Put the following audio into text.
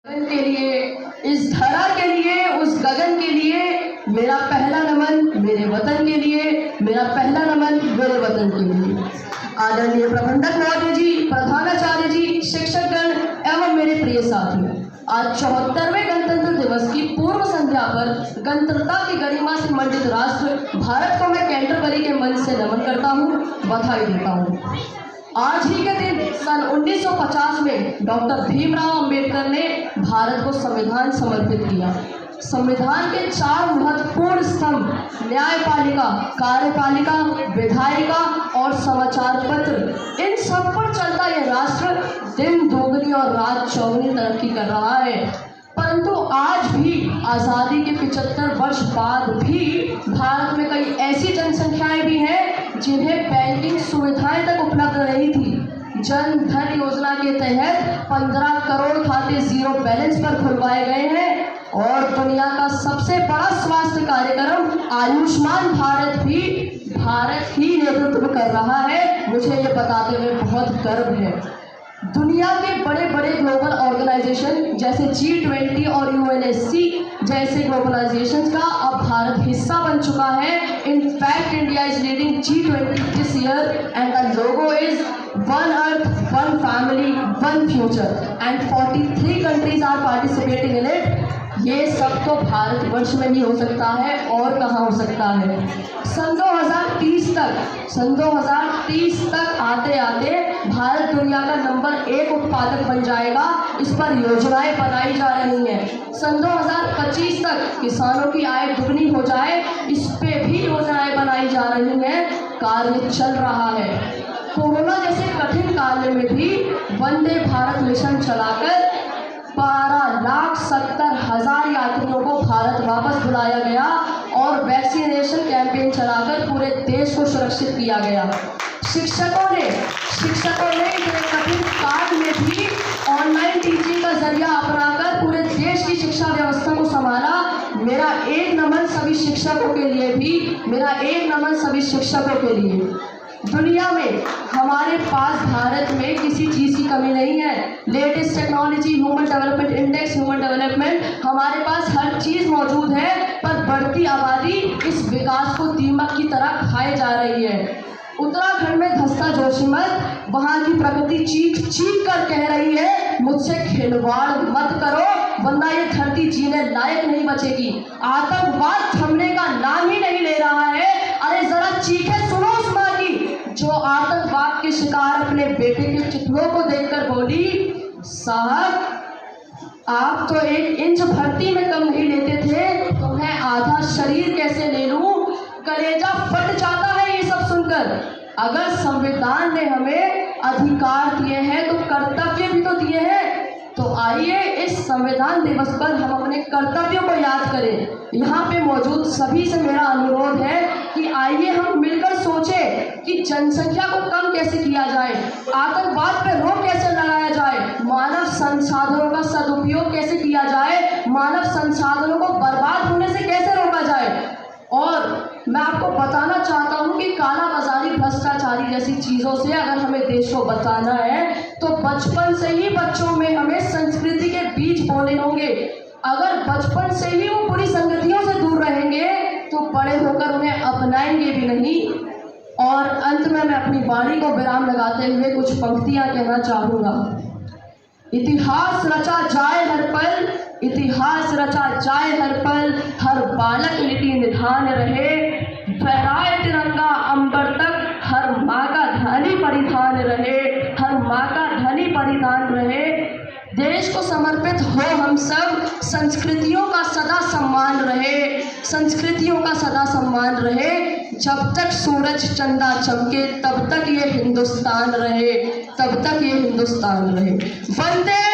गगन के लिए, इस धरा के लिए, उस गगन के लिए मेरा पहला नमन मेरे वतन के लिए, मेरा पहला नमन मेरे वतन के लिए। आदरणीय प्रबंधक महोदय जी, प्रधानाचार्य जी, शिक्षकगण एवं मेरे प्रिय साथियों, आज 74वें गणतंत्र दिवस की पूर्व संध्या पर गणतंत्रता की गरिमा से मंडित राष्ट्र भारत को मैं कैंटरबरी के मंच से नमन करता हूँ, बधाई देता हूँ। आज ही के दिन सन 1950 में डॉक्टर भीमराव अंबेडकर ने भारत को संविधान समर्पित किया। संविधान के 4 महत्वपूर्ण स्तंभ न्यायपालिका, कार्यपालिका, विधायिका और समाचार पत्र, इन सब पर चलता यह राष्ट्र दिन दोगुनी और रात चौगुनी तरक्की कर रहा है। परंतु आज भी आज़ादी के 75 वर्ष बाद भी भारत में कई ऐसी जनसंख्याएं भी हैं जिन्हें बैंकिंग सुविधाएं तक उपलब्ध नहीं थी। जन धन योजना के तहत 15 करोड़ खाते जीरो बैलेंस पर खुलवाए गए हैं और दुनिया का सबसे बड़ा स्वास्थ्य कार्यक्रम आयुष्मान भारत भी भारत ही नेतृत्व कर रहा है। मुझे ये बताते हुए बहुत गर्व है। दुनिया के बड़े बड़े ग्लोबल ऑर्गेनाइजेशन जैसे G20 और UNSC जैसे ग्लोबलाइजेशन का अब भारत हिस्सा बन चुका है। In fact India is leading G20 this year and the logo is one earth, one family, one future and 43 countries are participating in it. ये सब तो भारतवर्ष में ही हो सकता है और कहाँ हो सकता है। सन 2030 तक आते आते भारत दुनिया का नंबर 1 उत्पादक बन जाएगा। इस पर योजनाएं बनाई जा रही हैं। सन 2025 तक किसानों की आय दुगनी हो जाए, इस पे भी योजनाएं बनाई जा रही हैं। कार्य चल रहा है। कोरोना जैसे कठिन काल में भी वंदे भारत मिशन चलाकर 12,70,000 यात्रियों को भारत वापस बुलाया गया और वैक्सीनेशन कैंपेन चलाकर पूरे देश को सुरक्षित किया गया। शिक्षकों ने इस कठिन काल में भी ऑनलाइन टीचिंग का जरिया अपनाकर पूरे देश की शिक्षा व्यवस्था को संभाला। मेरा एक नमन सभी शिक्षकों के लिए भी, मेरा एक नमन सभी शिक्षकों के लिए। दुनिया में हमारे पास भारत में किसी चीज़ की कमी नहीं है। Latest technology, human development index, human development, हमारे पास हर चीज़ मौजूद है। पर बढ़ती आबादी इस विकास को दीमक की तरह खाए जा रही है। उत्तराखंड में धस्ता जोशीमठ, वहाँ की प्रकृति चीख चीख कर कह रही है, मुझसे खिलवाड़ मत करो वरना ये धरती जीने लायक नहीं बचेगी। आतंकवाद थमने का नाम ही नहीं ले रहा है। अरे जरा चीखें सुनो उस माँ की जो आतंकवाद के शिकार अपने बेटे के चित्रों को देखकर बोली, साहब आप तो 1 इंच भर्ती में कम नहीं लेते थे, तुम्हें आधा शरीर कैसे ले लूं। कलेजा फट जाता है ये सब सुनकर। अगर संविधान ने हमें अधिकार दिए हैं तो कर्तव्य भी तो दिए हैं। तो आइए इस संविधान दिवस पर हम अपने कर्तव्यों को याद करें। यहाँ पे मौजूद सभी से मेरा अनुरोध है कि आइए हम मिलकर सोचें कि जनसंख्या को कम कैसे किया जाए, आतंकवाद पर रोक कैसे लगाया जाए, मानव संसाधनों का सदुपयोग कैसे किया जाए, मानव संसाधनों को बर्बाद होने से कैसे रोका जाए। और मैं आपको बताना चाहता हूँ कि काला बाजारी, भ्रष्टाचारी जैसी चीज़ों से अगर हमें देश को बचाना है तो बचपन से ही बच्चों में हमें संस्कृति के बीज बोने होंगे। अगर बचपन से ही वो बुरी संगतियों से दूर रहेंगे तो बड़े होकर उन्हें अपनाएंगे भी नहीं। और अंत में मैं अपनी वाणी को विराम लगाते हुए कुछ पंक्तियाँ कहना चाहूँगा। इतिहास रचा जाए हर पल, इतिहास रचा जाए हर पल, हर बालक नीति निधान रहे, फहराए तिरंगा अंबर तक, हर माँ का धनी परिधान रहे, हर माँ का धनी परिधान रहे। देश को समर्पित हो हम सब, संस्कृतियों का सदा सम्मान रहे, संस्कृतियों का सदा सम्मान रहे। जब तक सूरज चंदा चमके तब तक ये हिंदुस्तान रहे, तब तक ये हिंदुस्तान रहे। वंदे